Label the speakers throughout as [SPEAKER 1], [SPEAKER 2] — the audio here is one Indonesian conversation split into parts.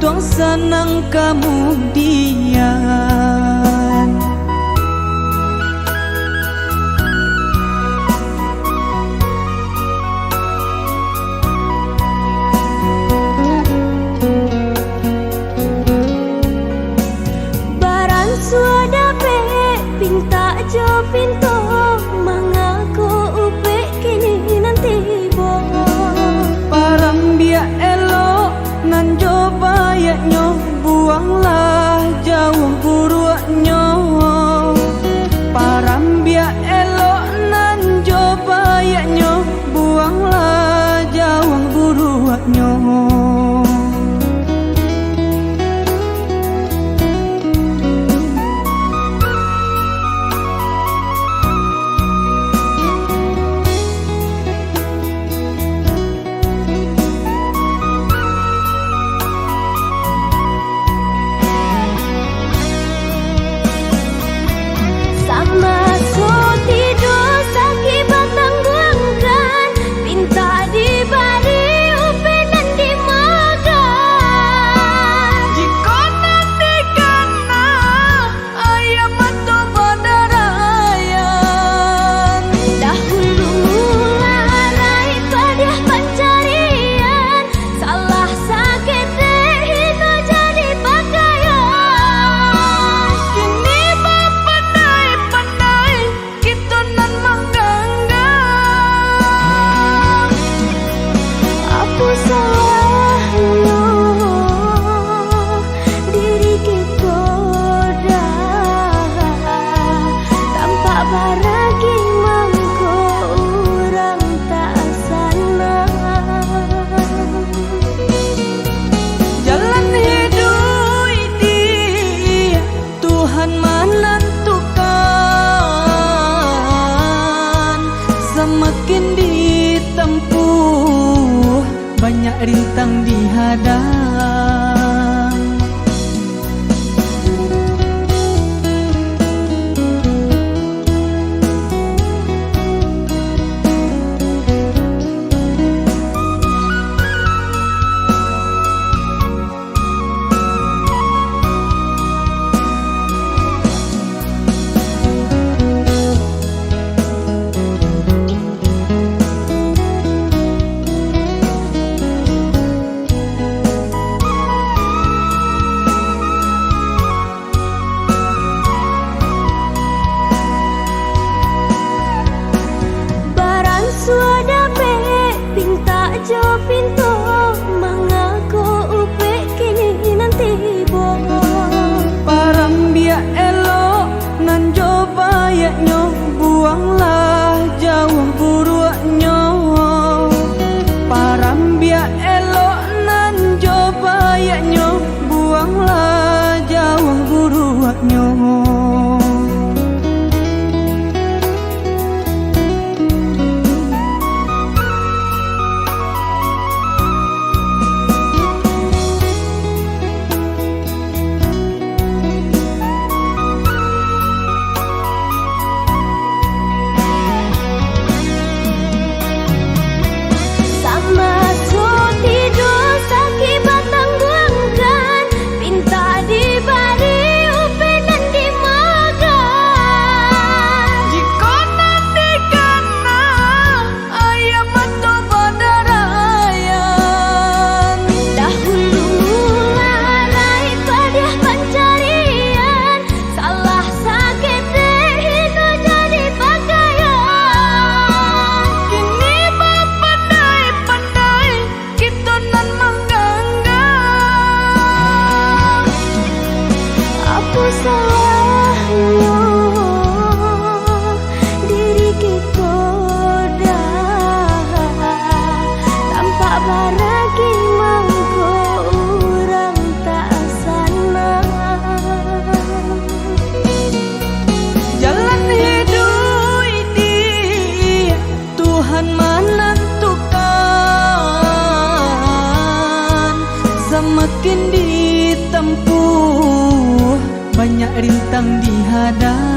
[SPEAKER 1] tong senang kemudian.
[SPEAKER 2] Barang suada pe pinta jo pintu mengaku upe kini nanti bo.
[SPEAKER 1] Parang biak elok nan coba yaknyo, buanglah jauh buruknya. Parang biak elok nan coba yaknyo, buanglah jauh buruknya. Semakin ditempuh banyak rintang dihadang.
[SPEAKER 2] Suada pe pinta jo pintu mengaku upe kini nanti bo.
[SPEAKER 1] Parang biak elok nan coba yaknyo, buanglah jauh buruknya. Parang biak elok nan coba yaknyo, buanglah jauh buruknya. Semakin ditempuh banyak rintang dihadang.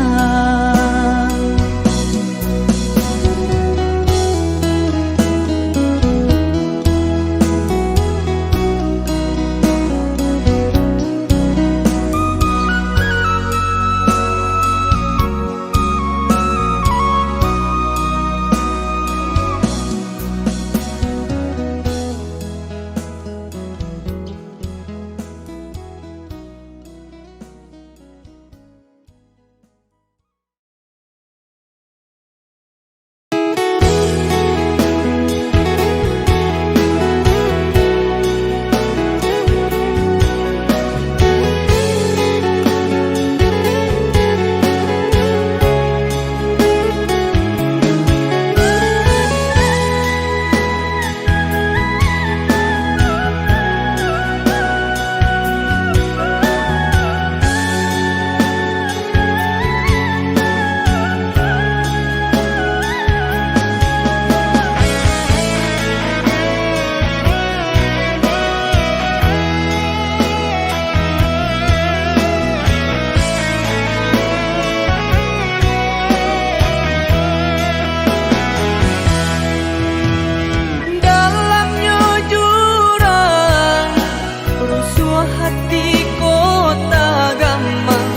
[SPEAKER 1] Rusua hati kota gamang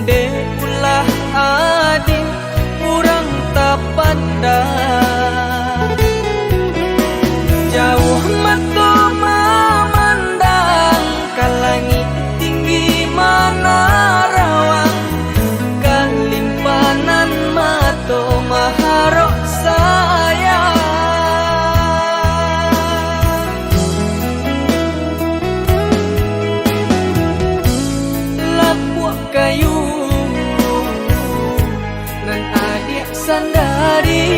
[SPEAKER 1] de ulah adi kurang tak pandang. Jauh mata memandang ke langit tinggi mana rawang, kalimpanan mata maharok sayang. Lapuak kayu nan adik sandari,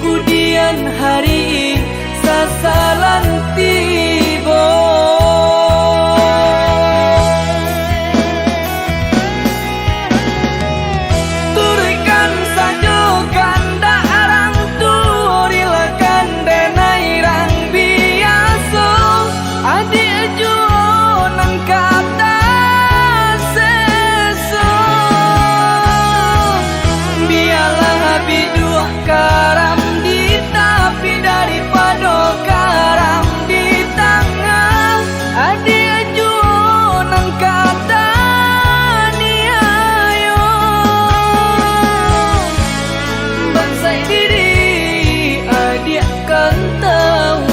[SPEAKER 1] kudian hari sasalan tiba. Turikan saja ganda arang turilakan denai rang biasa, adik juo nang kata seso. Biarlah bidua karam di tapi daripada karam di tangan, adik juo nang kata niayo. Bangsai diri adik kan tahu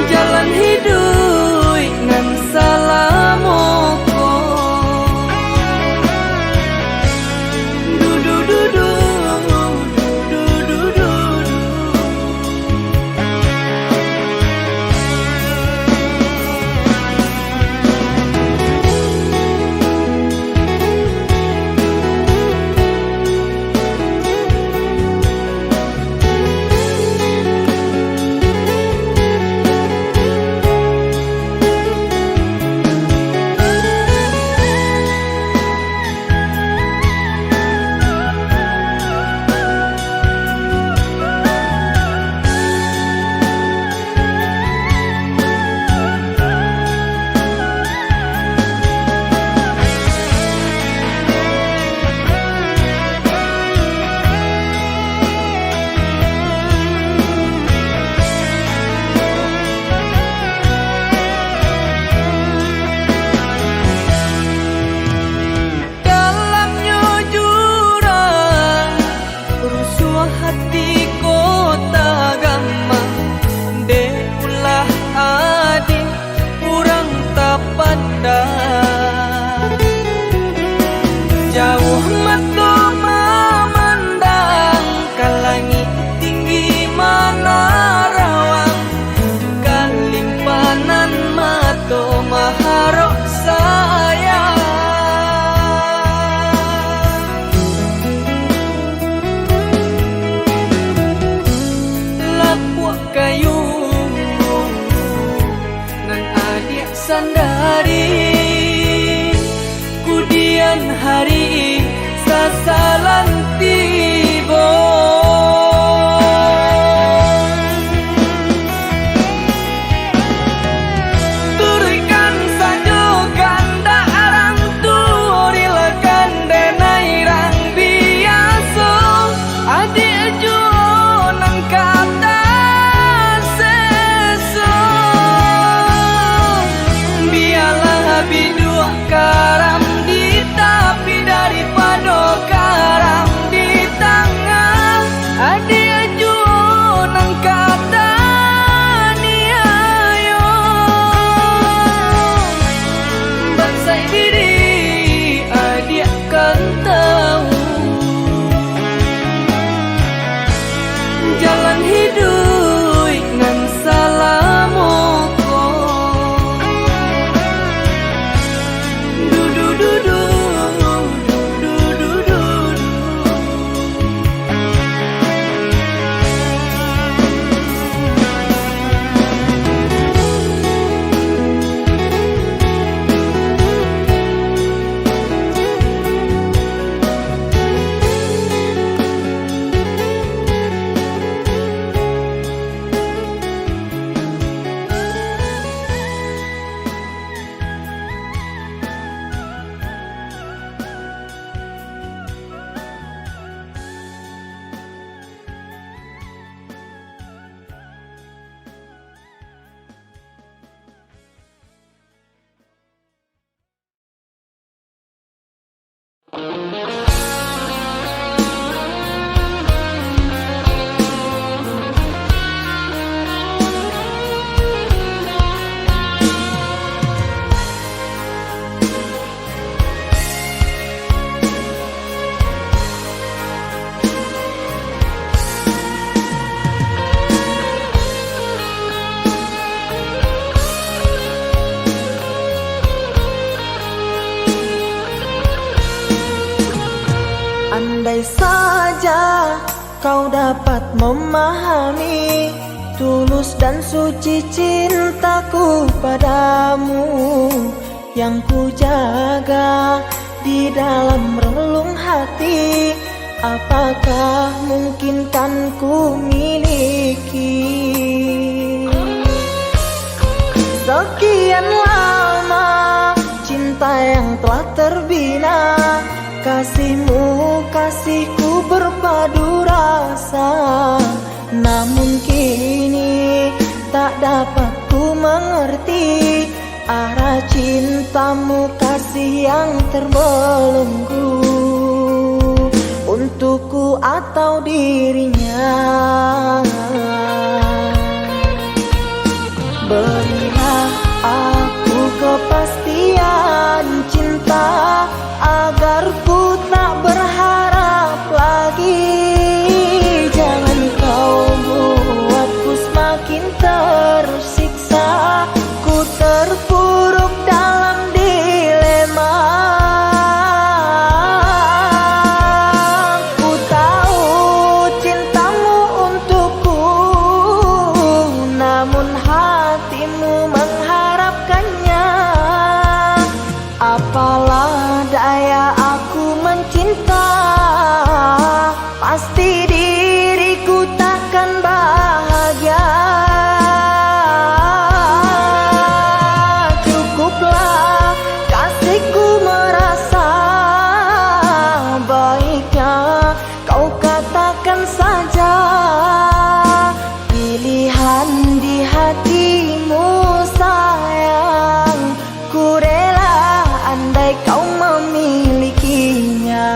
[SPEAKER 1] jalan hidup ngan salamoko. Hati kota gamang de ulah adi kurang tak pandang. Jauh mata memandang ke langit tinggi mana rawang, kalimpanan mata maharok sayang. Kayu nan adik sandari, kudian hari sasalan tiba. Turikan saja ganda arang turilakan denai rang biasa, adik juo nang kata bidua karam di tapi daripada karam
[SPEAKER 3] Andai saja kau dapat memahami tulus dan suci cintaku padamu, yang ku jaga di dalam relung hati. Apakah mungkin kan ku miliki? Sekian lama cinta yang telah terbina, kasihmu kasihku berpadu rasa. Namun kini tak dapat ku mengerti arah cintamu, kasih yang terbelenggu untukku atau dirinya. Berilah aku kepastian cinta agar ku tak berharap lagi. Jangan kau buatku semakin tersiksa, ku terpuruk dalam dilema. Ku tahu cintamu untukku, namun hatimu mengharapkannya. Apalah daya aku mencinta, pasti diriku takkan bahagia. Cukuplah kasihku merasa, baiknya kau katakan saja pilihan di hatimu sayang. Ku rela andai kau memilikinya.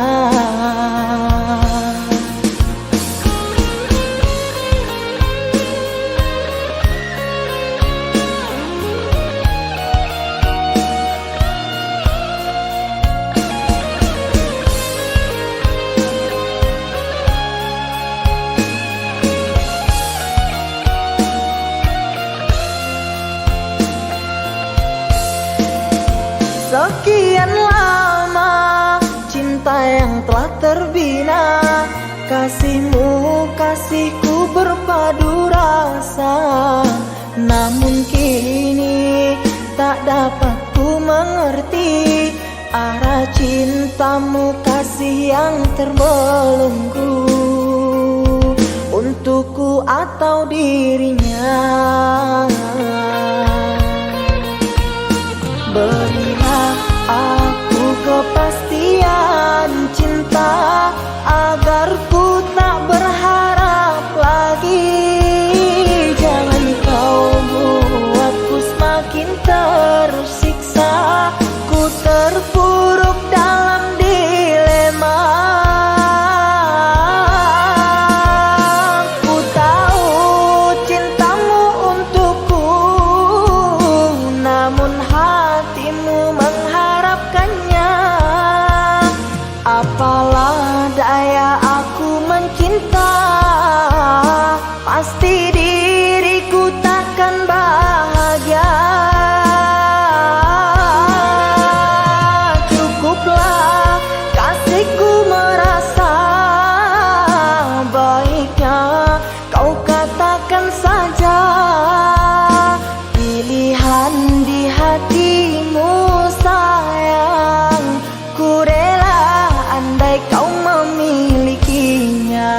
[SPEAKER 3] Sekian lama cinta yang telah terbina, kasihmu kasihku berpadu rasa. Namun kini tak dapat ku mengerti arah cintamu, kasih yang terbelenggu untukku atau dirinya. Berilah aku kepastian cinta agar ku tak berharap lagi. Jangan kau buatku semakin tersiksa, ku terpuruk dalam dilema. Ku tahu cintamu untukku, namun hatimu mengharapkannya. Apalah daya aku mencinta, pasti diriku takkan bahagia. Cukuplah kasihku merasa, baiknya kau katakan saja pilihan di hatimu sayang. Ku rela andai kau memilikinya.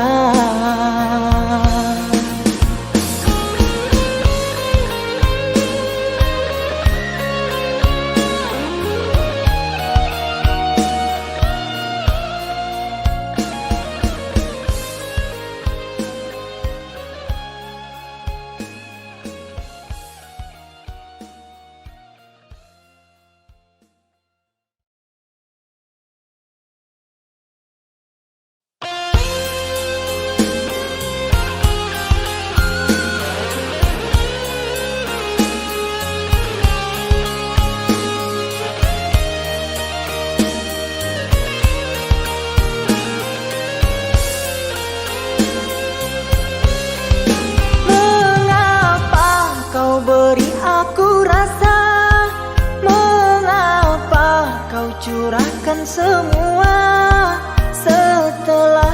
[SPEAKER 3] Curahkan semua setelah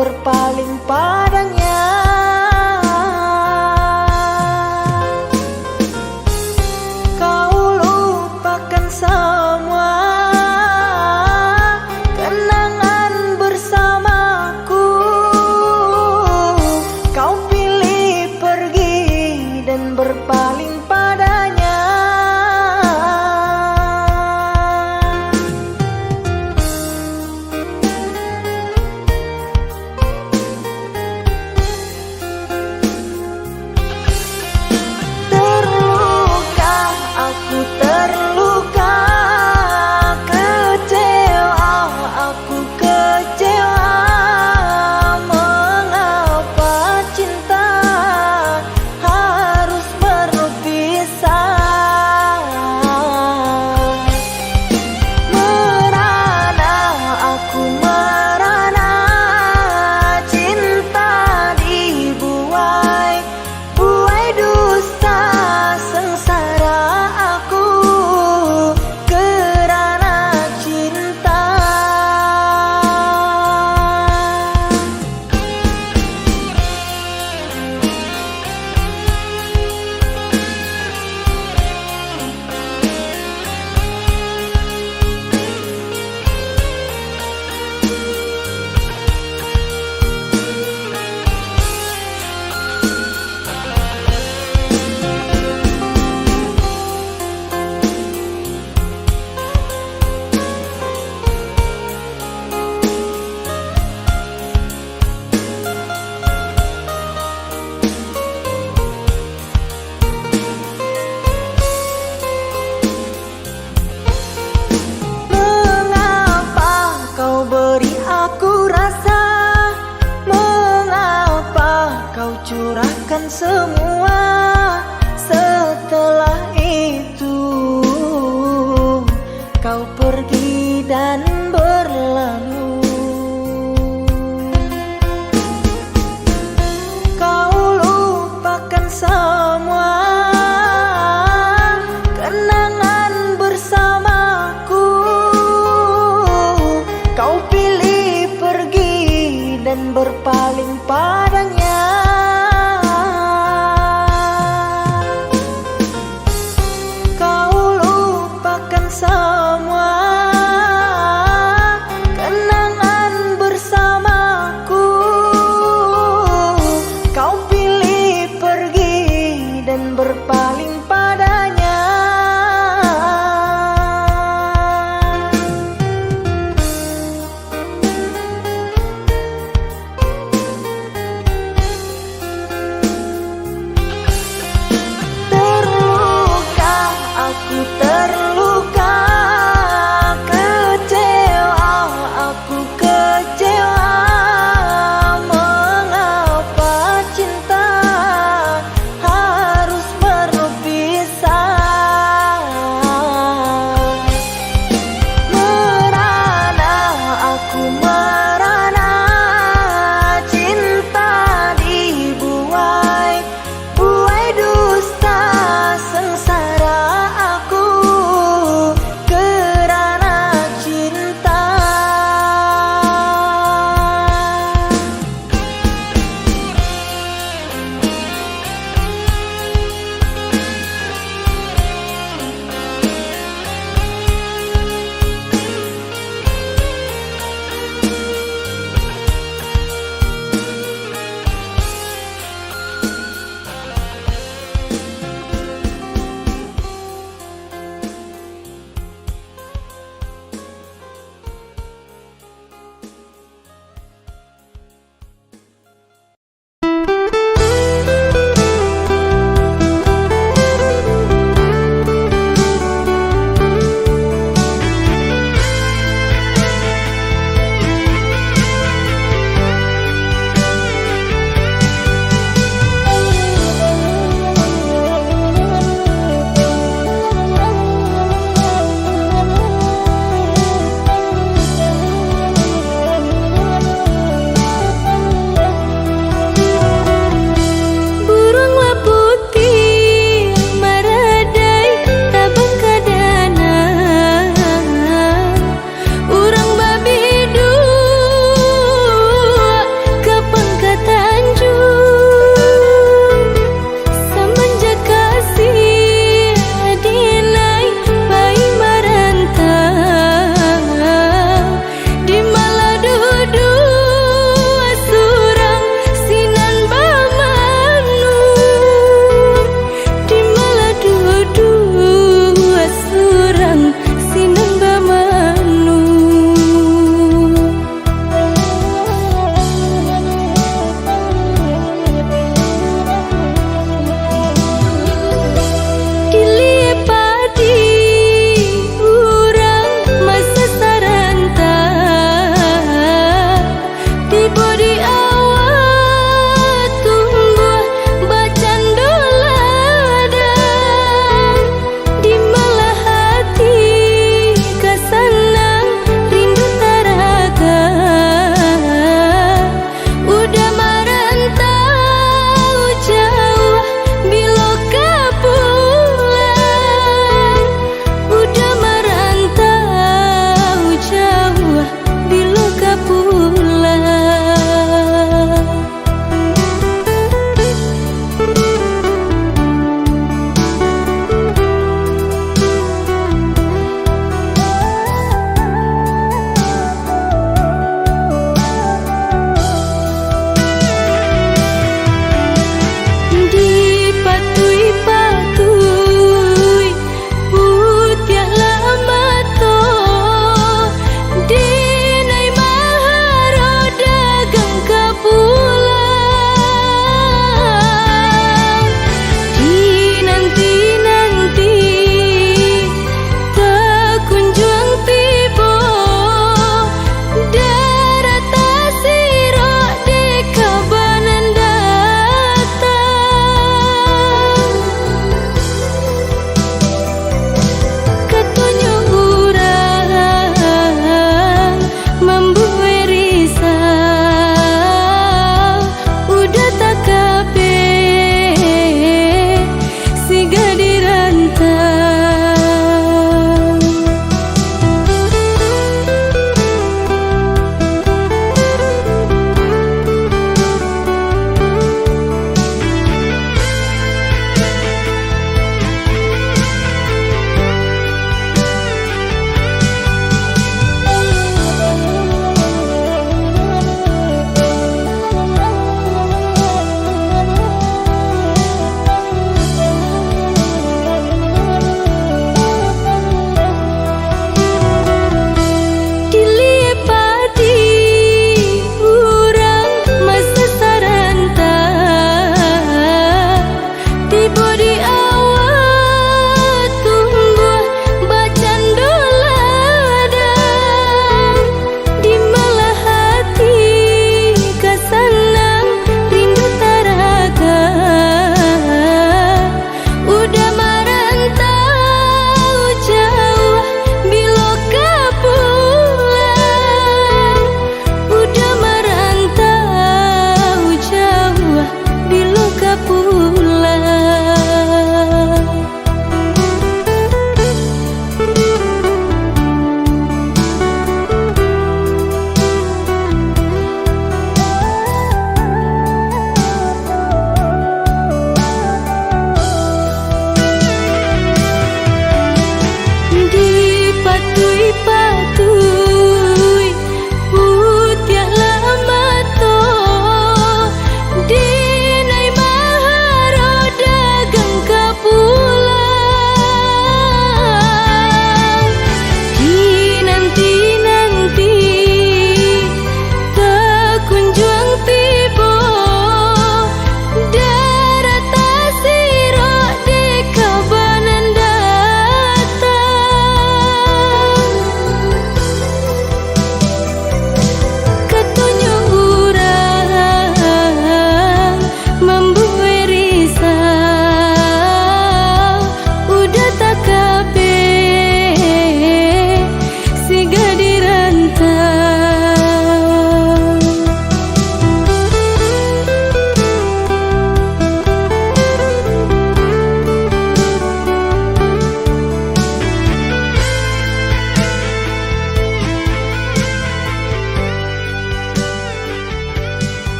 [SPEAKER 3] berpaling padanya. Kau lupakan semua kenangan bersamaku. Kau pilih pergi dan berpaling padanya. Terluka, aku terluka, kecewa, aku kecewa. Mengapa cinta harus berpisah? Merana, aku merana, cinta dibuai, buai dusta sengsara aku kerana cinta. Mengapa kau beri aku rasa? Mengapa kau curahkan semua? Setelah itu kau pergi dan berlalu. Kau lupakan semua kenangan bersamaku. Kau pilih pergi dan berpaling padanya. Kau lupakan semua kenangan bersamaku. Kau pilih pergi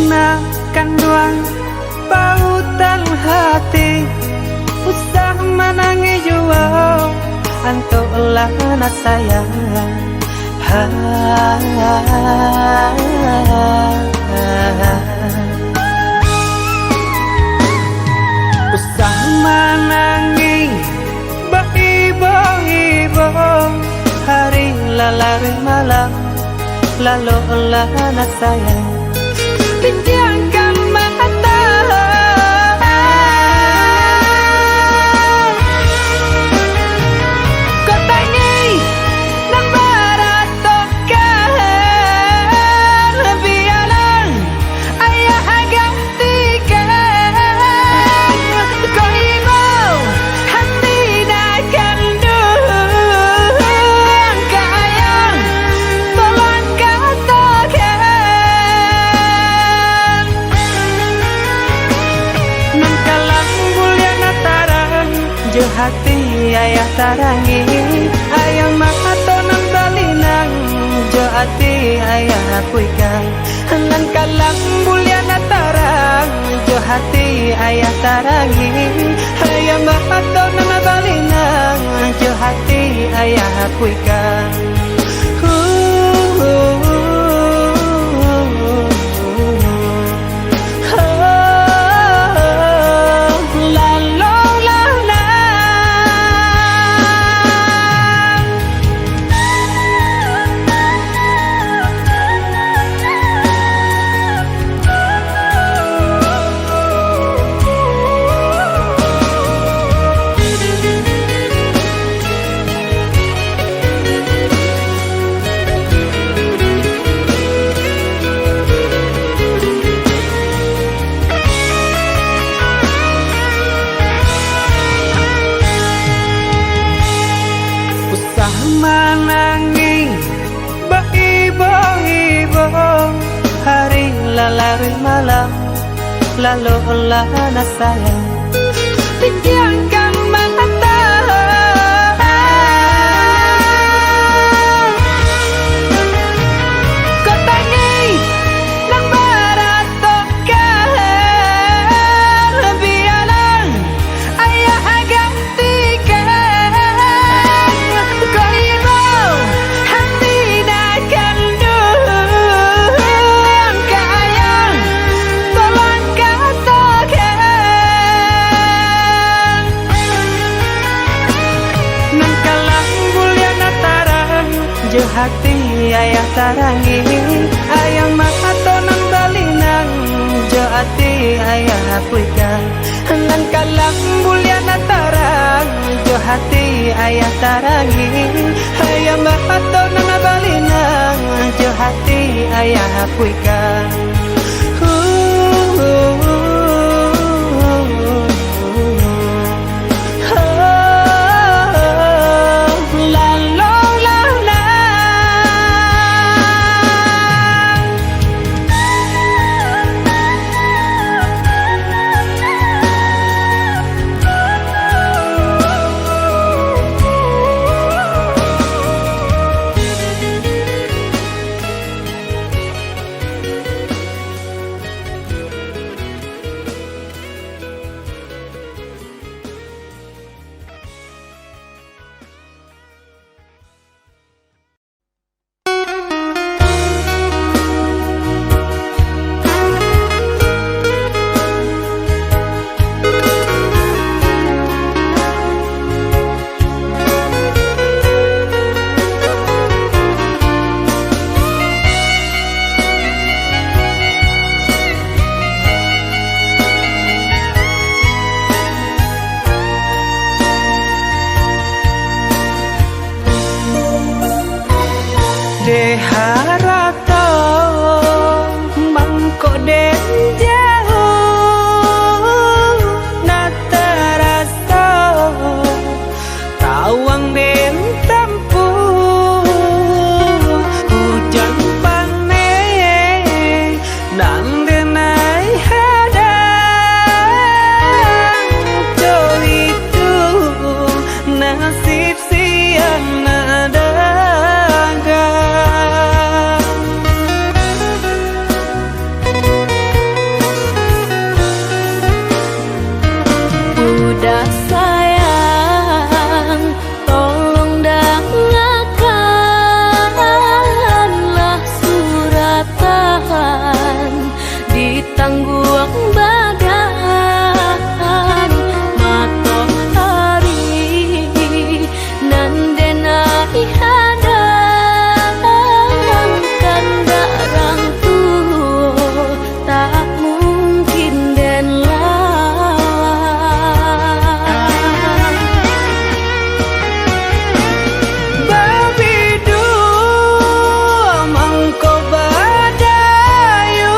[SPEAKER 3] na kanduang pautan hati usah menangi jua anto lah na sayang usah menangi baibo-ibo hari lalari malam lalu lah na sayang pinjamkan mata kau tangi nang baratokan biarlah ayah gantikan kau ibu hati nak kandung kayang tolong katakan nang kalang bulan tarang je hati ayah tarangi ayah mato nang balinang je hati ayah puikan nang kalang bulan tarang je hati ayah tarangi ayah mato nang balinang je hati ayah puikan menangi baibo-ibo hari lalari malam lalu lah na sayang pinjamkan mata kau tangi nang baratokan biarlah ayah gantikan kau ibu hati nak kandung kayang tolong katakan nang kalang bulan tarang je hati ayah tarangi ayah mato nang balinang je hati ayah puikan nang kalang bulan tarang je hati ayah tarangi ayah mato nang balinang je hati ayah puikan de harato mangko den jauh na terasa tawang den tempu hujan panen nang denai hadang jo itu nasib siang nada
[SPEAKER 2] tangguang badan matahari nandenai hadang kanda rangtu tak mungkin den lawan
[SPEAKER 3] Babidu mangko badayu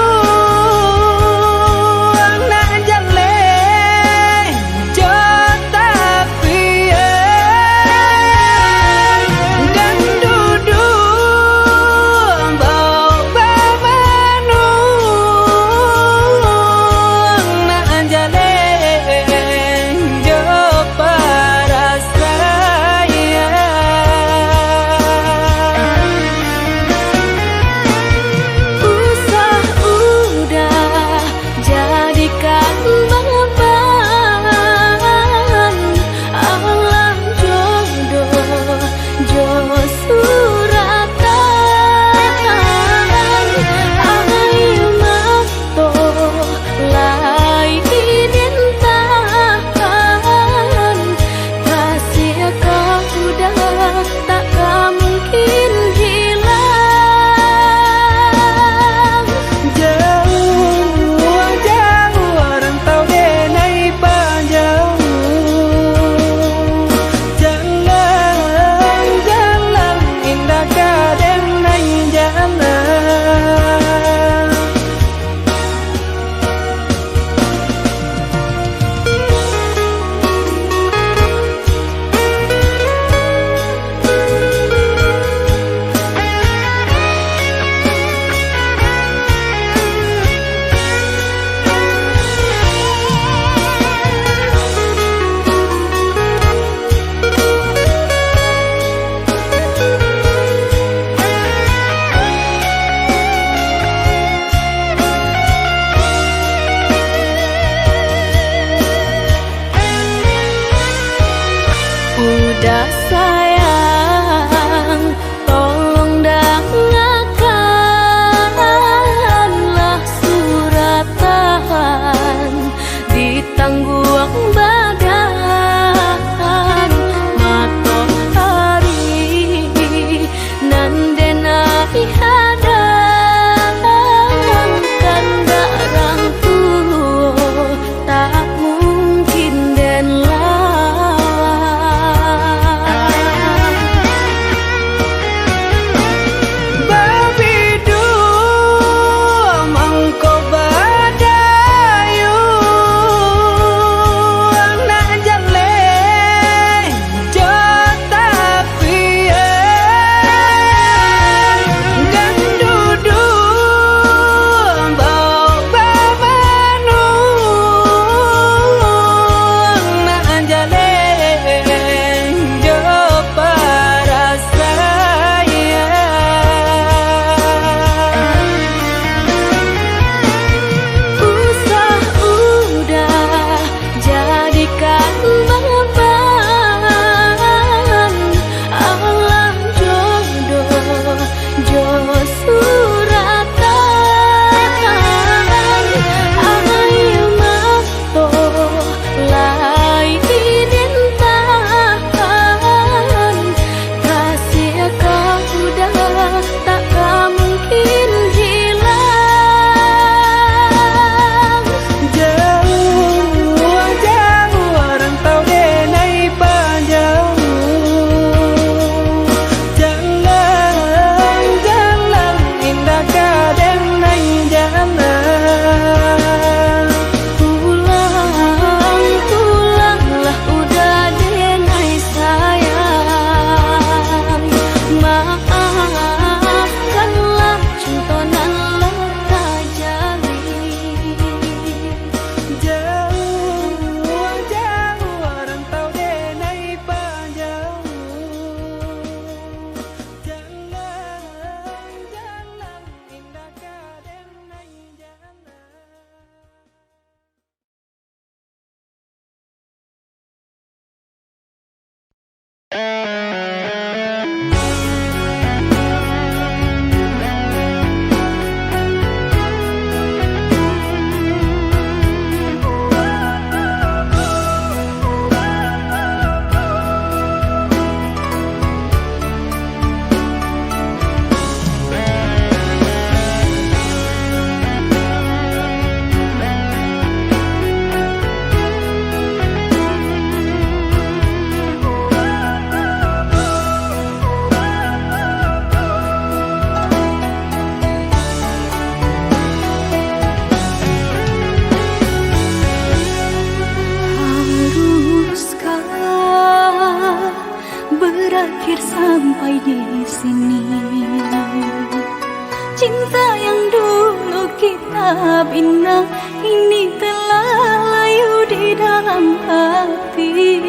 [SPEAKER 2] bina ini telah layu di dalam hati.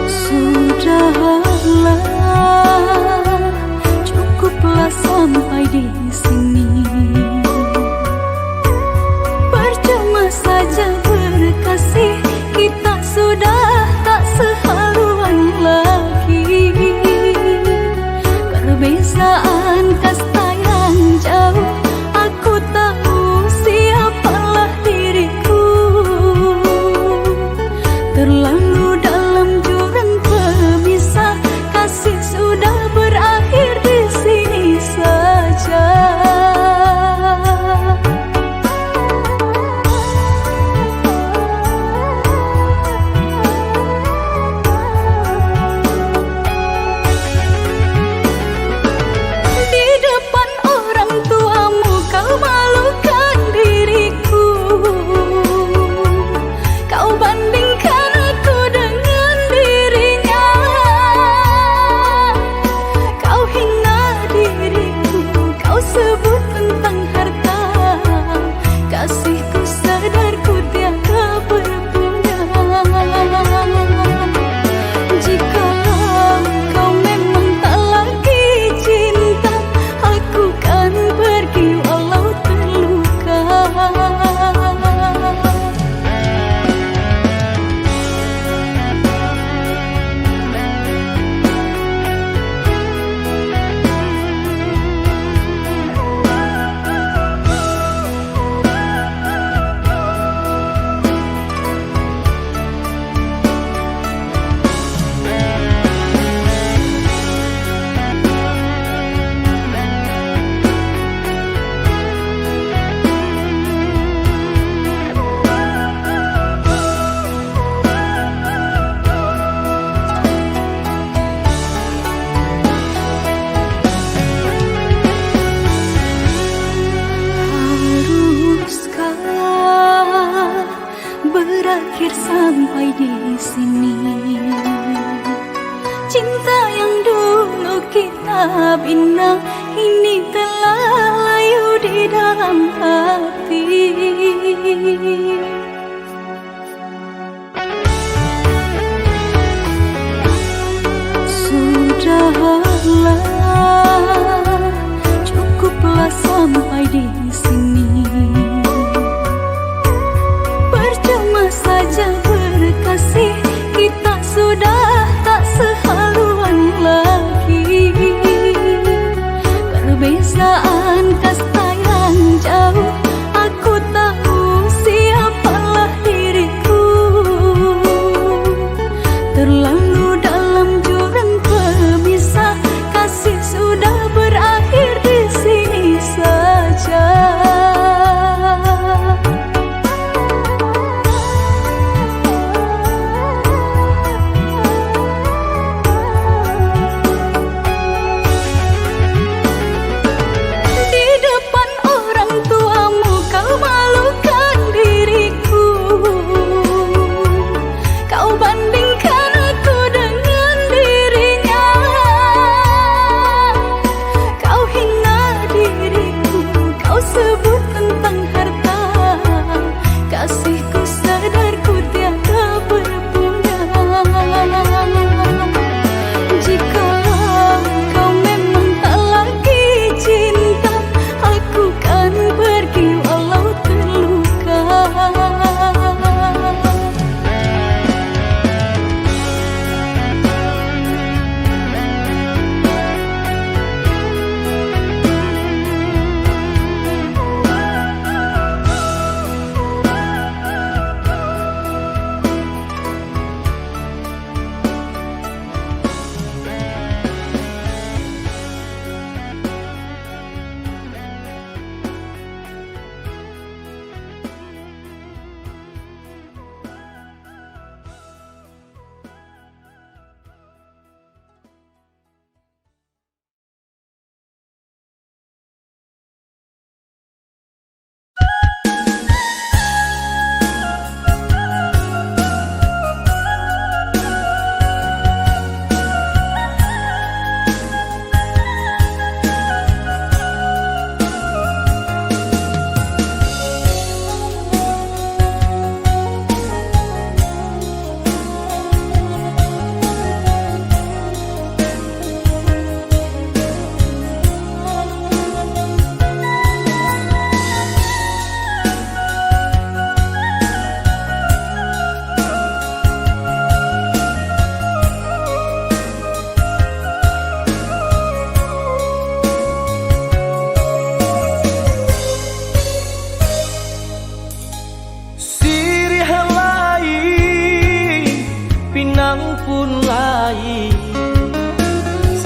[SPEAKER 2] Sudahlah, cukuplah sampai di sini. Percuma saja berkasih, kita sudah tak seharuan lagi. Perbezaan kasta yang jauh, aku tahu siapalah diriku. Terlalu dalam jurang pemisah, kasih sudah berakhir di sini saja. Di depan orang tuamu kau malukan diriku. Kau bandingkan aku dengan dirinya. Kau hina diriku, kau sebut tentang harta. Kasihku sadar ku tiada berguna. Jika kau memang tak lagi cinta, aku kan pergi walau terluka. Haruskah berakhir sampai di sini? Cinta yang dulu kita bina ini telah layu di dalam hati. Sudahlah, cukuplah sampai di sini. Percuma saja berkasih, kita sudah tak seharuan lagi. Perbezaan kasta yang jauh, aku tahu siapalah diriku. Terlalu dalam jurang pemisah, kasih sudah berakhir di sini saja.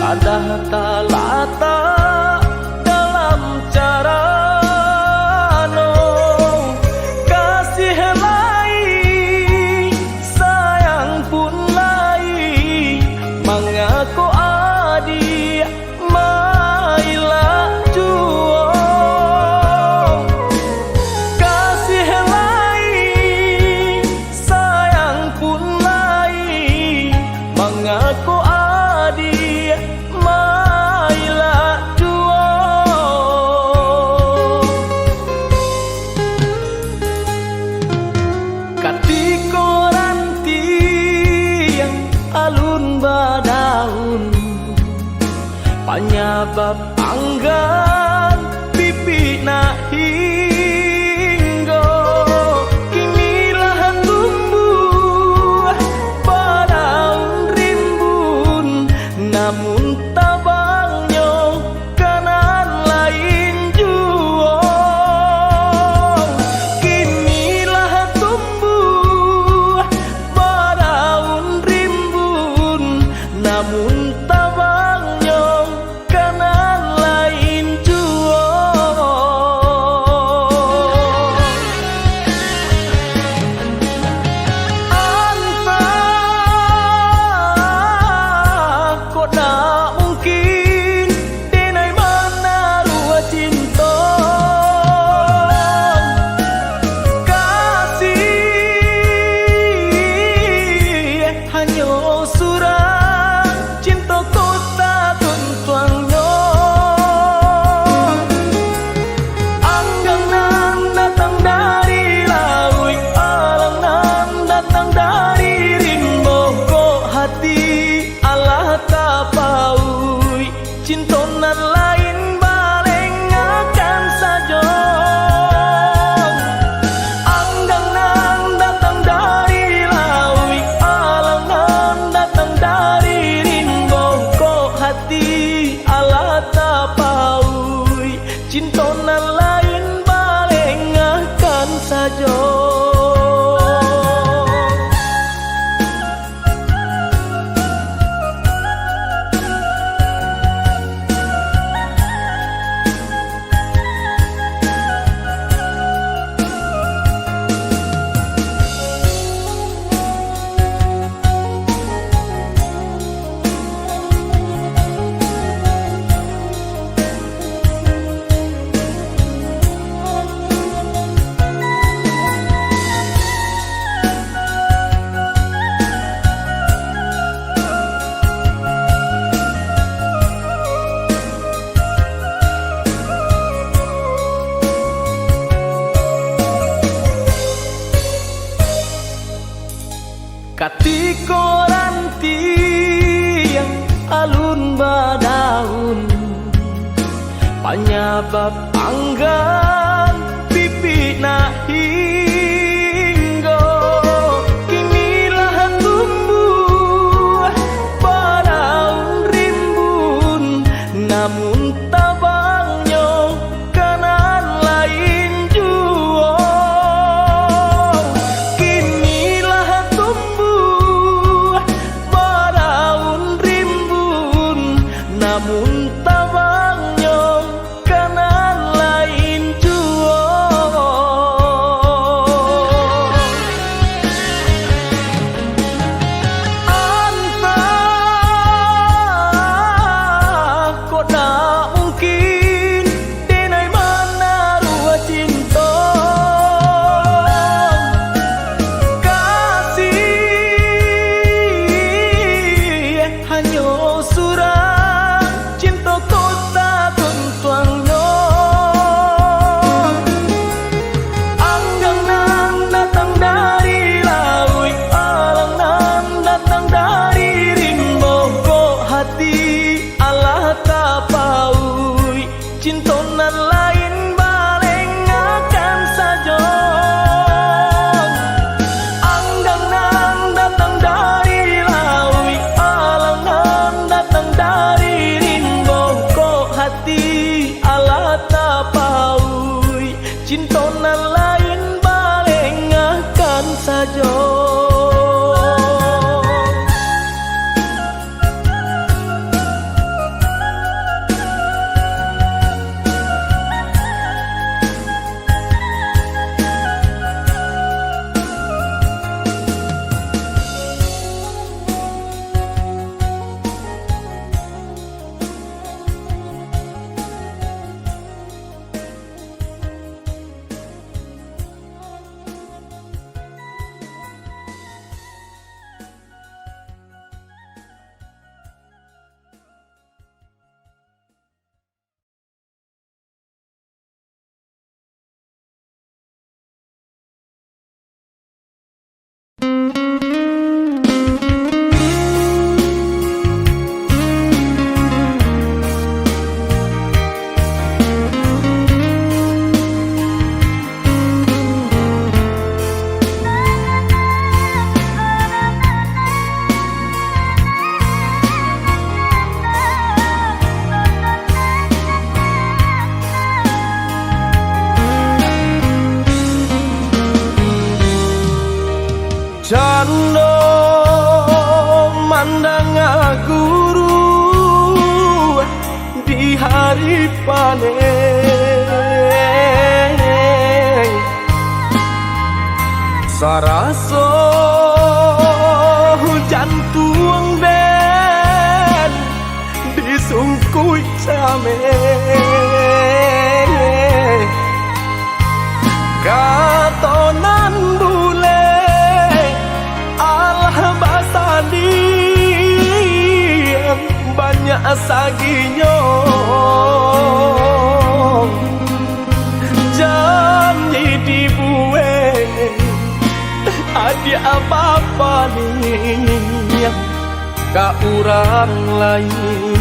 [SPEAKER 1] kadah talata dalam cara no kasih lai sayang pun lai mengaku adi maila juo kasih lai sayang pun lai mengaku adi maila juo katiko ranti yang alun badaun penyebab anggan pipi hinggo kinilah tumbuh badaun rimbun namun tabangnya kanan lain juo kinilah tumbuh badaun rimbun namun tabangnya kanan lain juo anta kok tak mungkin denai mana rua cinta kasih hanya surang cinta kota tuntuangnya anggangan datang dari laut alangan datang dari rimbo kok hati Allah tapaui cintonan lain baleng akan saja anggangan datang dari laut alangan datang dari rimbo kok hati Allah tapaui cintonan lain baleng akan saja katiko ranti yang alun badaun penyebab anggan pipi hinggo kinilah tumbuh badaun rimbun namun tabangnya kanan lain juo kinilah tumbuh badaun rimbun namun tabangnya kanan lain juo anta kok tak mungkin denai mana rua cinta kasih hanya surang cinta kota tuntuangnya anggangan datang dari laut alangan datang dari rimbo kok hati Allah tapaui cintonan lain baleng akan saja anggangan datang dari laut alangan datang dari
[SPEAKER 3] Cando mandang guru di hari panen saraso hujan tuang den disungkui came katonan bule alah basadi banyak saginyo janji dibuat ada apa-apa nih ka urang lain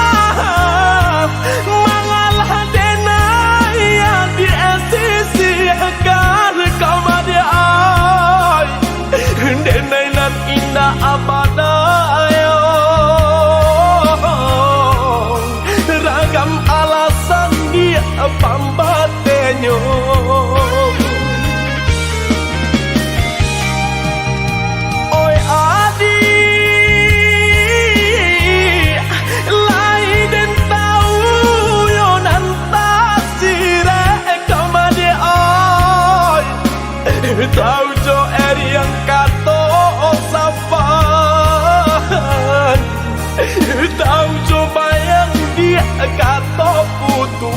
[SPEAKER 3] antahlah mangalah denaya di sisi agar kau dia ay denai nan indah abadayo ragam alasan dia pambatenyo oi adi lai den tau yo nan tasire kamade ay tau jo eri yang kato sapan tau jo bayang dia kato putu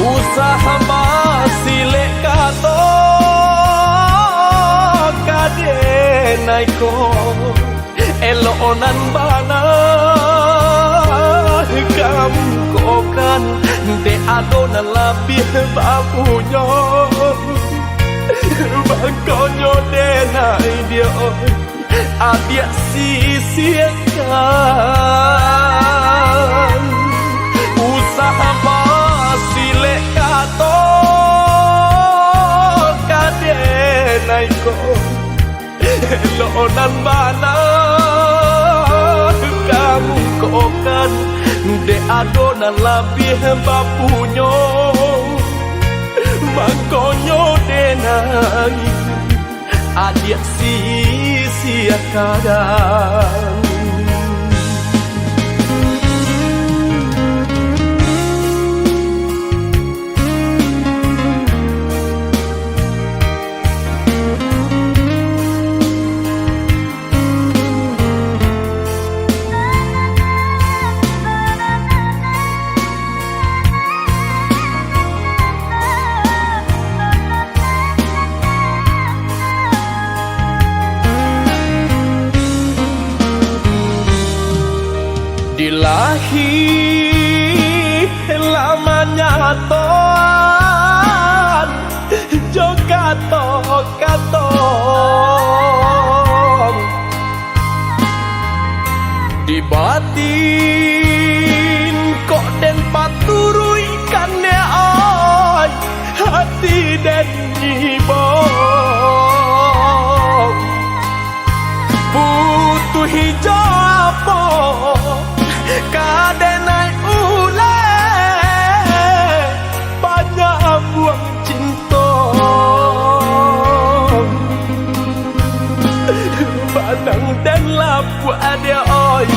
[SPEAKER 3] usaha masile kato kade naiko elonan bana kamu kokan de adona labih babunya bangkonyo denai dia adia sisiakan usaha masile kato kade naiko elonan bana kamu kokan de adona labih bapunyo mangkonyo denai adia sia-siakan dilahi lamanya toan jogato katong di batin kok den paturui kane ay hati den nyibong butuh hijau kadenai ule banyak buang cinta badang dan lapu ada oi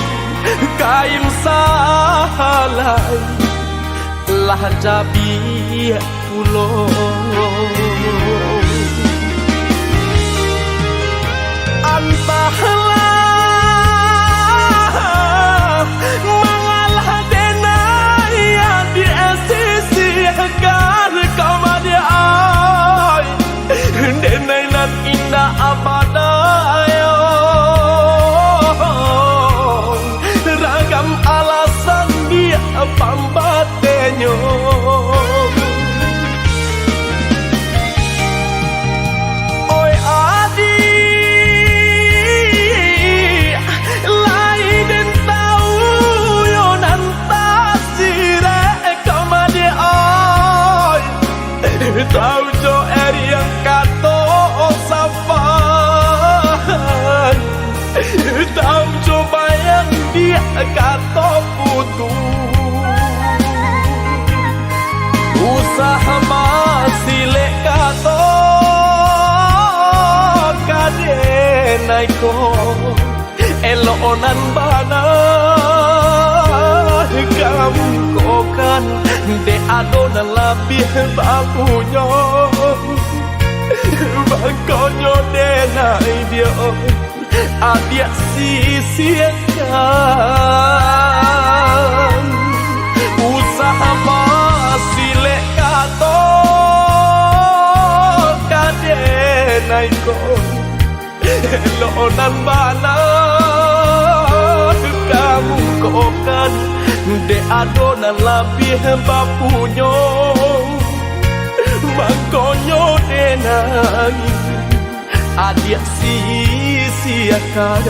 [SPEAKER 3] kain salai lah jabi pulo antahlah mangalah denaya di sisi agar kau dia ay denai nan indah abadayo ragam alasan dia pambatenyo oi adi tau jo eri yang kato sapan tau jo bayang dia kato usaha masih lekato kade naiko elonan bana kamu kokan de adonan labih babunya bagonyo de nai dia adia sisiakan usaha masih lekato kade naiko elonan bana kamu kokan de adonan labih bapunyo mangkonyo de nangis adia sia-siakan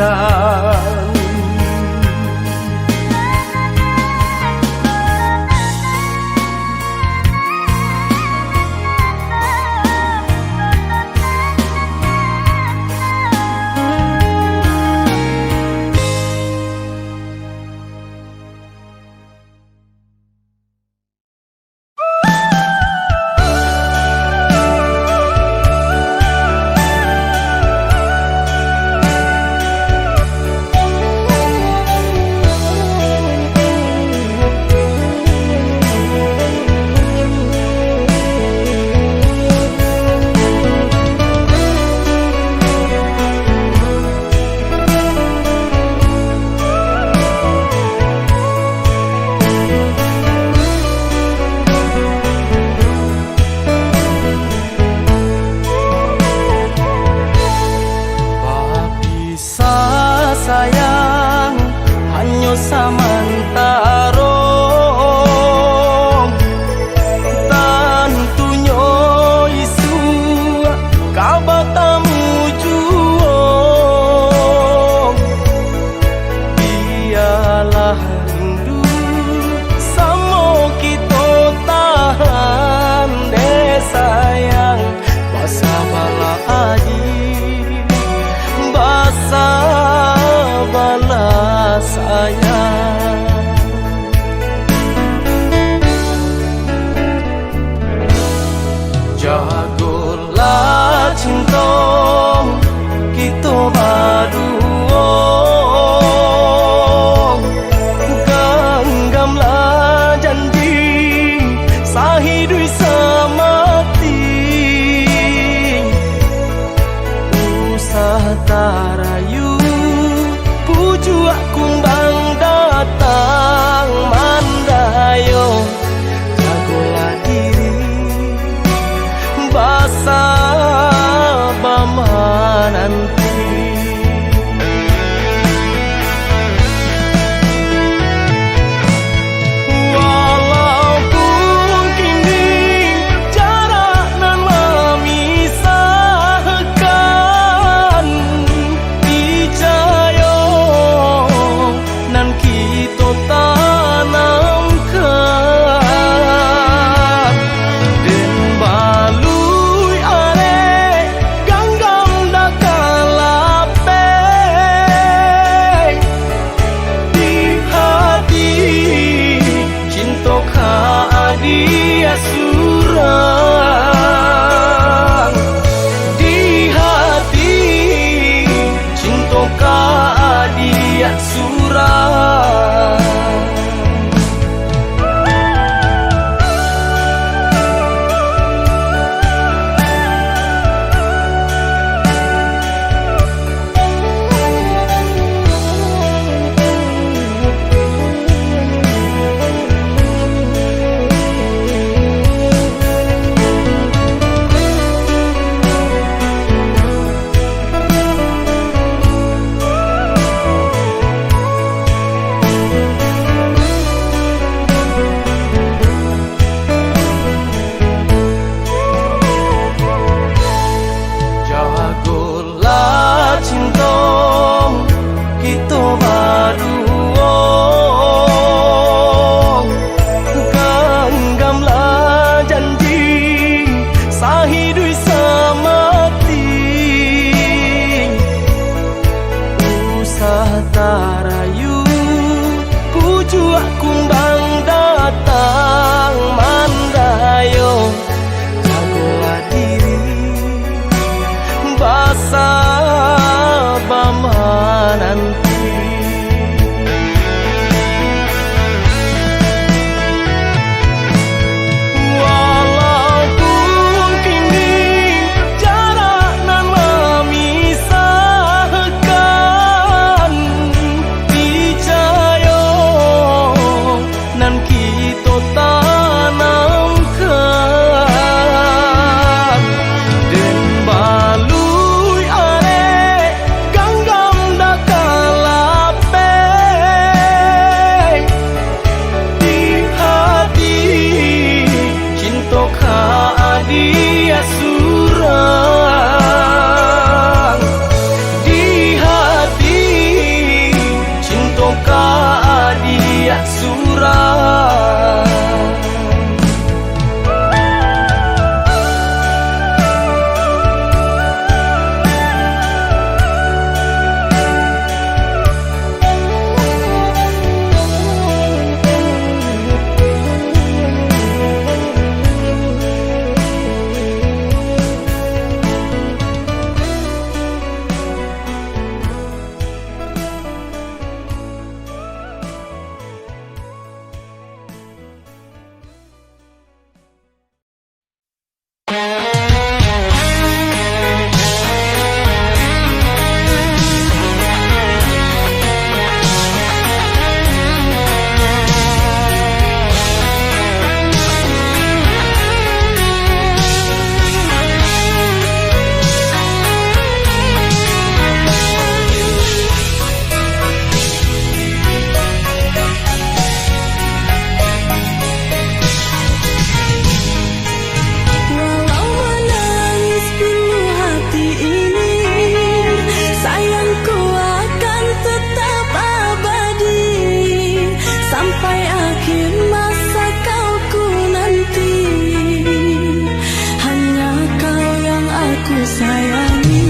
[SPEAKER 2] sayangi.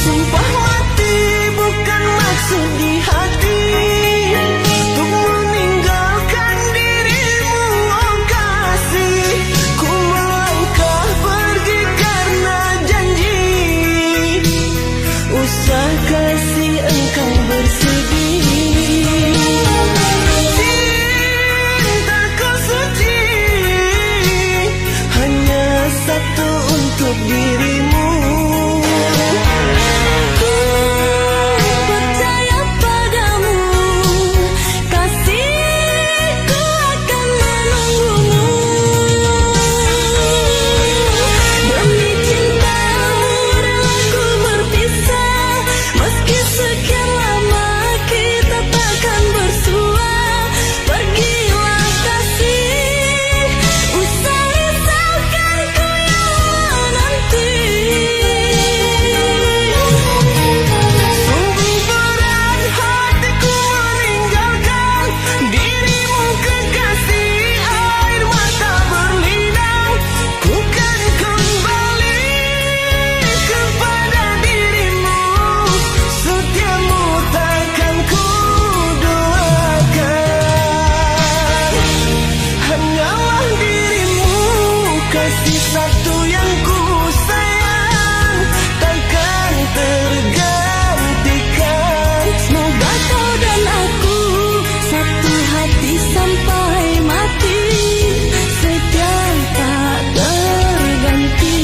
[SPEAKER 1] Sumpah mati bukan maksud di hati untuk meninggalkan dirimu, oh kasih. Ku melangkah pergi karena janji, usah kasih engkau bersedih. Cintaku suci hanya satu untuk dirimu.
[SPEAKER 2] Ku percaya padamu, kasihku akan menunggumu. Demi cintamu rela ku berpisah, meski sekian lama kita takkan bersua. Pergilah kasih, usah risaukan ku yang menanti.
[SPEAKER 1] Sungguh berat hatiku meninggalkan dirimu kekasih, air mata berlinang. Ku kan kembali kepada dirimu, setiamu takkan ku doakan. Hanyalah dirimu, kasih satu yang ku sayang, takkan tergantikan.
[SPEAKER 2] Semoga kau dan aku satu hati sampai mati, setia tak terganti.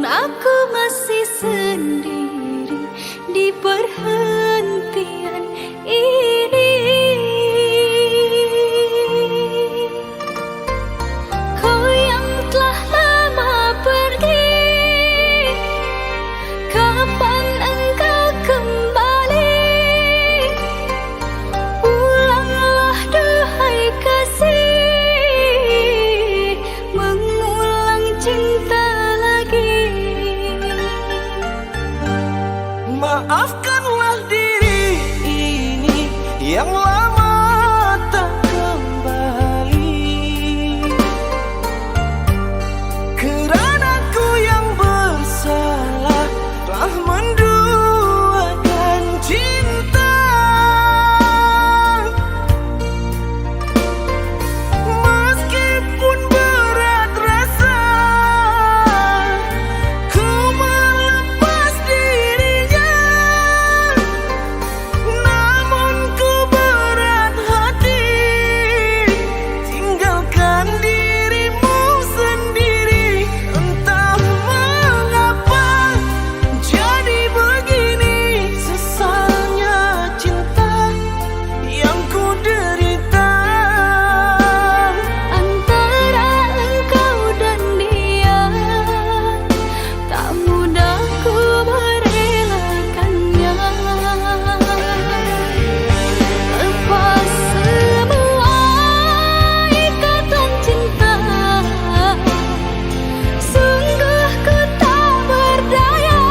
[SPEAKER 2] aku masih sendiri di perhentian ini. Kau yang telah lama pergi, kapan engkau kembali? Pulanglah duhai kasih, mengulang cinta lagi.
[SPEAKER 3] Maafkanlah diri ini yang lama tak kembali, kerana ku yang bersalah telah menduakan cinta. Meskipun berat rasa ku melepas dirinya, namun ku berat hati tinggalkan dirimu sendiri. Entah mengapa jadi begini, sesalnya cinta yang ku derita.
[SPEAKER 2] Antara engkau dan dia, tak mudah ku merelakannya. Lepas semua ikatan cinta, sungguh ku tak berdaya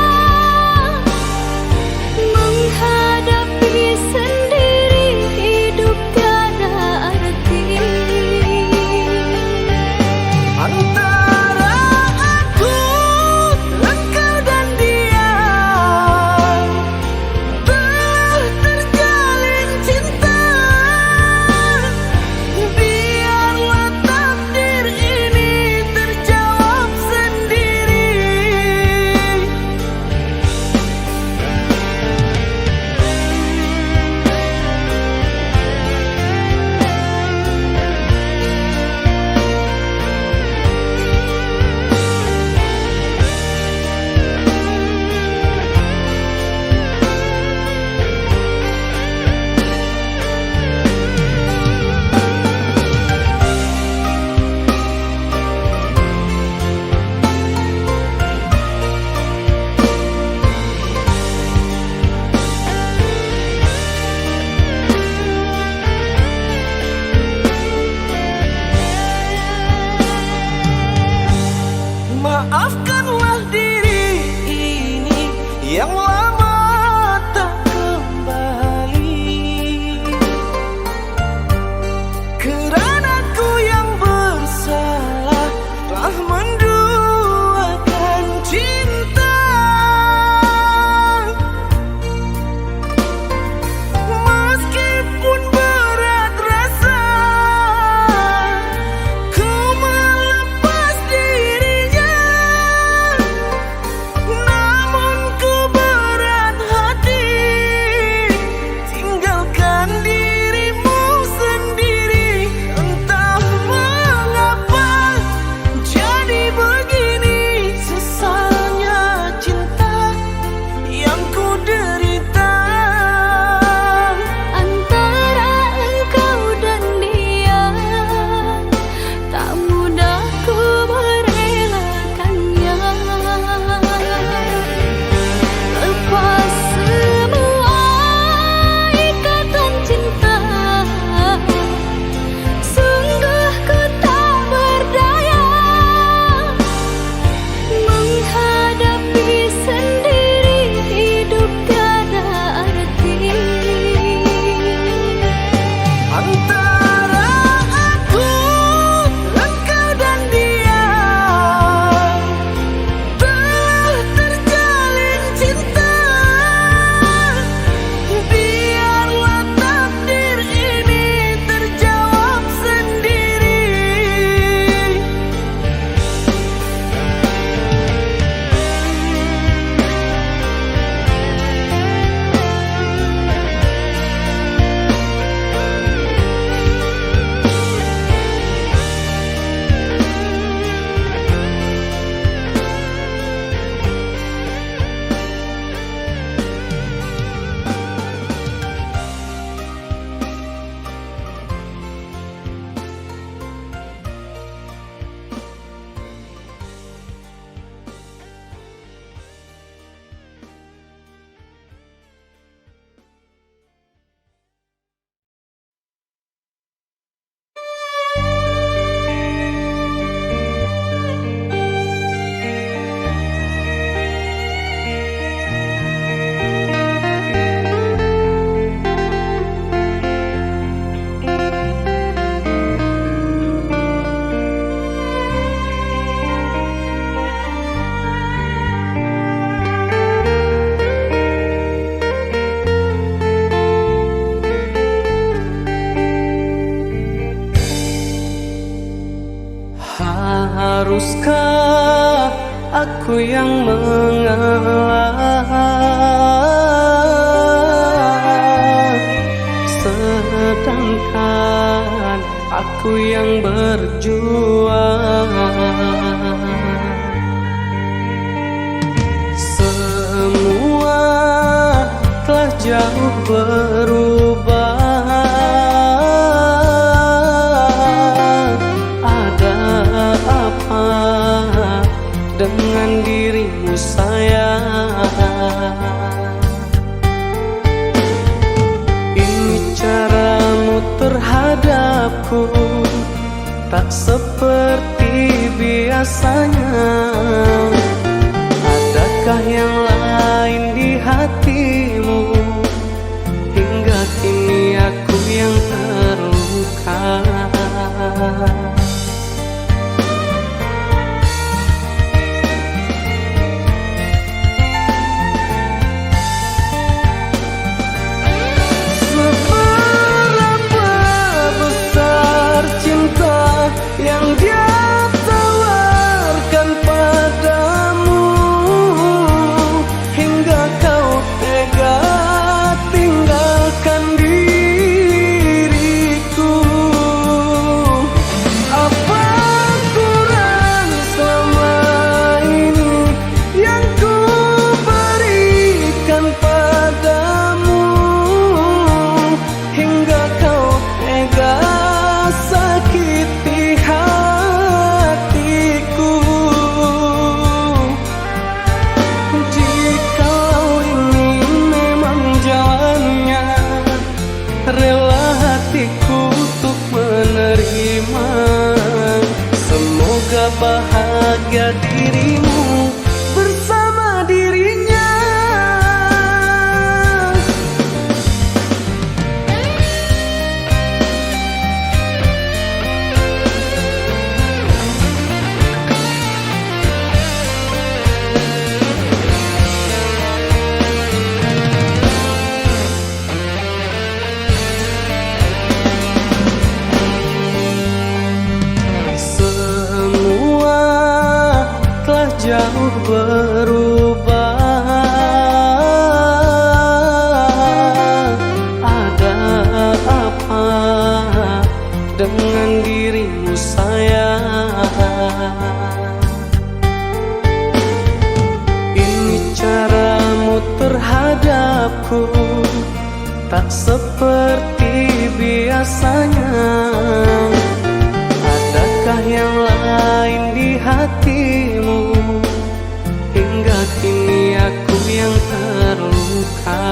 [SPEAKER 2] menghadapi sendiri hidup tiada arti.
[SPEAKER 3] Antara aku, engkau dan dia telah terjalin cinta. Biarlah takdir ini terjawab sendiri. Maafkanlah diri ini yang lama tak kembali, kerana ku yang bersalah telah menduakan cinta. Meskipun berat rasa ku melepas dirinya, namun ku
[SPEAKER 1] aku yang mengalah, sedangkan aku yang berjuang. Semua telah jauh berubah. Ada apa dengan dirimu sayang? Ini caramu terhadapku tak seperti biasanya. Adakah yang lain di hatimu? Hingga kini aku yang terluka.
[SPEAKER 3] Seberapa besar cinta yang dia tawarkan padamu, hingga kau tega tinggalkan diriku. Apa kurang selama ini yang ku berikan padamu, hingga kau tega sakiti hatiku? Jikalau ini memang jalannya, rela hatiku untuk menerima. Semoga bahagia dirimu bersama dirinya.
[SPEAKER 1] Semua telah jauh berubah. Ada apa dengan dirimu sayang? Ini caramu terhadapku tak seperti biasanya. Adakah yang lain di hatimu? Hingga kini aku yang terluka.